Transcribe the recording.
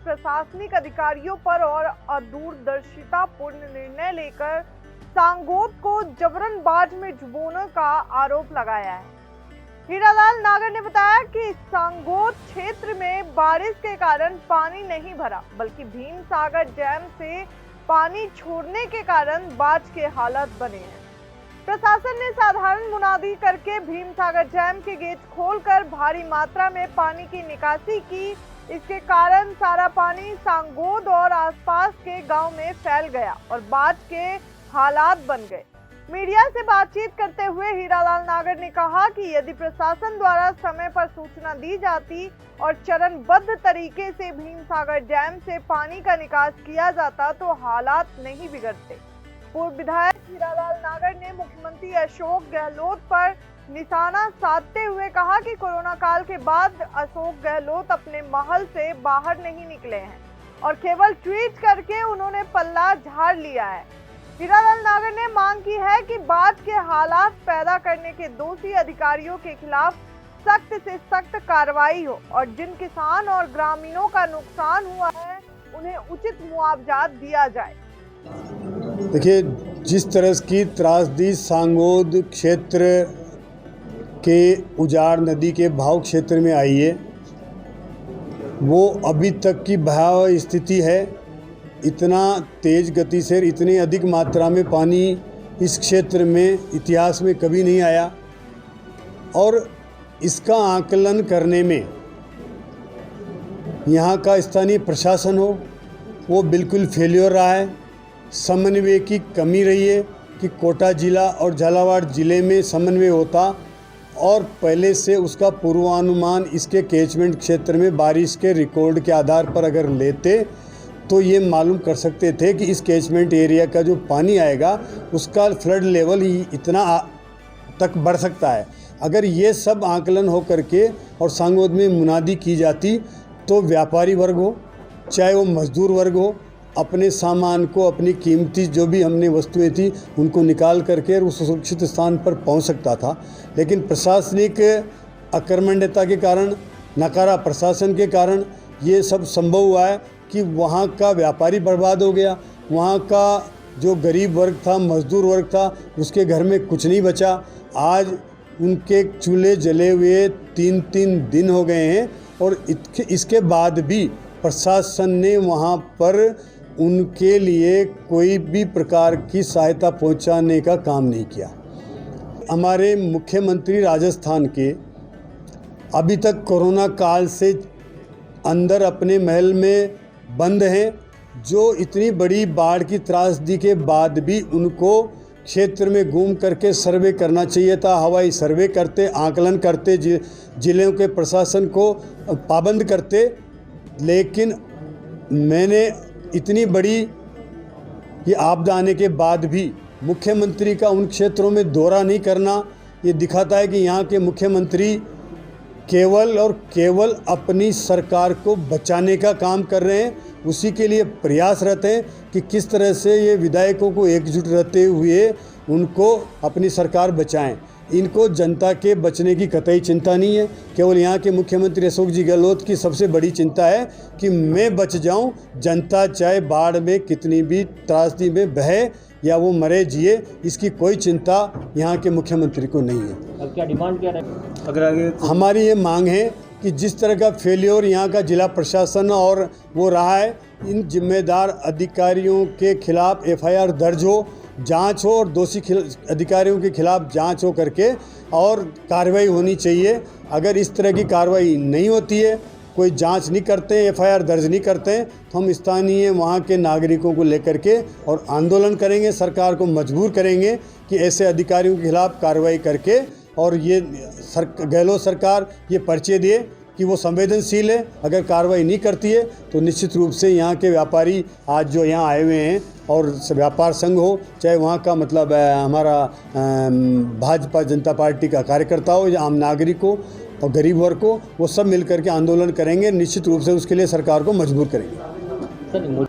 प्रशासनिक अधिकारियों पर और अदूरदर्शितापूर्ण निर्णय लेकर सांगोद को जबरनबाज में डुबोने का आरोप लगाया है। हीरालाल नागर ने बताया कि सांगोद क्षेत्र में बारिश के कारण पानी नहीं भरा, बल्कि भीम सागर डैम से पानी छोड़ने के कारण बाढ़ के हालात बने हैं। प्रशासन ने साधारण मुनादी करके भीम सागर डैम के गेट खोलकर भारी मात्रा में पानी की निकासी की। इसके कारण सारा पानी सांगोद और आसपास के गांव में फैल गया और बाढ़ के हालात बन गए। मीडिया से बातचीत करते हुए हीरालाल नागर ने कहा कि यदि प्रशासन द्वारा समय पर सूचना दी जाती और चरणबद्ध तरीके से भीम सागर डैम से पानी का निकास किया जाता तो हालात नहीं बिगड़ते। पूर्व विधायक हीरालाल नागर ने मुख्यमंत्री अशोक गहलोत पर निशाना साधते हुए कहा कि कोरोना काल के बाद अशोक गहलोत अपने महल से बाहर नहीं निकले हैं और केवल ट्वीट करके उन्होंने पल्ला झाड़ लिया है। हीरालाल नागर ने मांग की है कि बाढ़ के हालात पैदा करने के दोषी अधिकारियों के खिलाफ सख्त से सख्त कार्रवाई हो और जिन किसान और ग्रामीणों का नुकसान हुआ है उन्हें उचित मुआवजा दिया जाए। देखिए, जिस तरह की त्रासदी सांगोद क्षेत्र के उजाड़ नदी के भाव क्षेत्र में आई है, वो अभी तक की भयावह स्थिति है। इतना तेज गति से इतनी अधिक मात्रा में पानी इस क्षेत्र में इतिहास में कभी नहीं आया और इसका आकलन करने में यहाँ का स्थानीय प्रशासन हो वो बिल्कुल फेल्योर रहा है। समन्वय की कमी रही है कि कोटा जिला और झालावाड़ ज़िले में समन्वय होता और पहले से उसका पूर्वानुमान इसके कैचमेंट क्षेत्र में बारिश के रिकॉर्ड के आधार पर अगर लेते तो ये मालूम कर सकते थे कि इस कैचमेंट एरिया का जो पानी आएगा उसका फ्लड लेवल ही इतना तक बढ़ सकता है। अगर ये सब आकलन हो करके और सांगोद में मुनादी की जाती तो व्यापारी वर्ग हो चाहे वो मजदूर वर्ग हो अपने सामान को, अपनी कीमती जो भी हमने वस्तुएं थी उनको निकाल करके उस सुरक्षित स्थान पर पहुंच सकता था। लेकिन प्रशासनिक अकर्मण्यता के कारण, नकारा प्रशासन के कारण ये सब संभव हुआ है कि वहाँ का व्यापारी बर्बाद हो गया। वहाँ का जो गरीब वर्ग था, मजदूर वर्ग था, उसके घर में कुछ नहीं बचा। आज उनके चूल्हे जले हुए 3-3 दिन हो गए हैं और इसके बाद भी प्रशासन ने वहाँ पर उनके लिए कोई भी प्रकार की सहायता पहुंचाने का काम नहीं किया। हमारे मुख्यमंत्री राजस्थान के अभी तक कोरोना काल से अंदर अपने महल में बंद हैं, जो इतनी बड़ी बाढ़ की त्रासदी के बाद भी उनको क्षेत्र में घूम करके सर्वे करना चाहिए था। हवाई सर्वे करते, आकलन करते, जिलों के प्रशासन को पाबंद करते। लेकिन मैंने इतनी बड़ी ये आपदा आने के बाद भी मुख्यमंत्री का उन क्षेत्रों में दौरा नहीं करना ये दिखाता है कि यहाँ के मुख्यमंत्री केवल और केवल अपनी सरकार को बचाने का काम कर रहे हैं। उसी के लिए प्रयासरत हैं कि किस तरह से ये विधायकों को एकजुट रहते हुए उनको अपनी सरकार बचाएं। इनको जनता के बचने की कतई चिंता नहीं है। केवल यहाँ के मुख्यमंत्री अशोक जी गहलोत की सबसे बड़ी चिंता है कि मैं बच जाऊं, जनता चाहे बाढ़ में कितनी भी त्रासदी में बहे या वो मरे जिए, इसकी कोई चिंता यहाँ के मुख्यमंत्री को नहीं है। अब क्या डिमांड क्या है? अगर आगे हमारी ये मांग है कि जिस तरह का फेल्योर यहाँ का जिला प्रशासन और वो रहा है, इन जिम्मेदार अधिकारियों के खिलाफ FIR दर्ज हो, जांच हो और दोषी अधिकारियों के खिलाफ जांच हो करके और कार्रवाई होनी चाहिए। अगर इस तरह की कार्रवाई नहीं होती है, कोई जांच नहीं करते, FIR दर्ज नहीं करते, तो हम स्थानीय वहाँ के नागरिकों को लेकर के और आंदोलन करेंगे, सरकार को मजबूर करेंगे कि ऐसे अधिकारियों के खिलाफ कार्रवाई करके और ये गहलोत सरकार ये पर्चे दिए कि वो संवेदनशील है। अगर कार्रवाई नहीं करती है तो निश्चित रूप से यहाँ के व्यापारी आज जो यहाँ आए हुए हैं और व्यापार संघ हो, चाहे वहाँ का मतलब हमारा भाजपा जनता पार्टी का कार्यकर्ता हो या आम नागरिक हो और गरीब वर्ग को, वो सब मिल करके आंदोलन करेंगे। निश्चित रूप से उसके लिए सरकार को मजबूर करेंगे।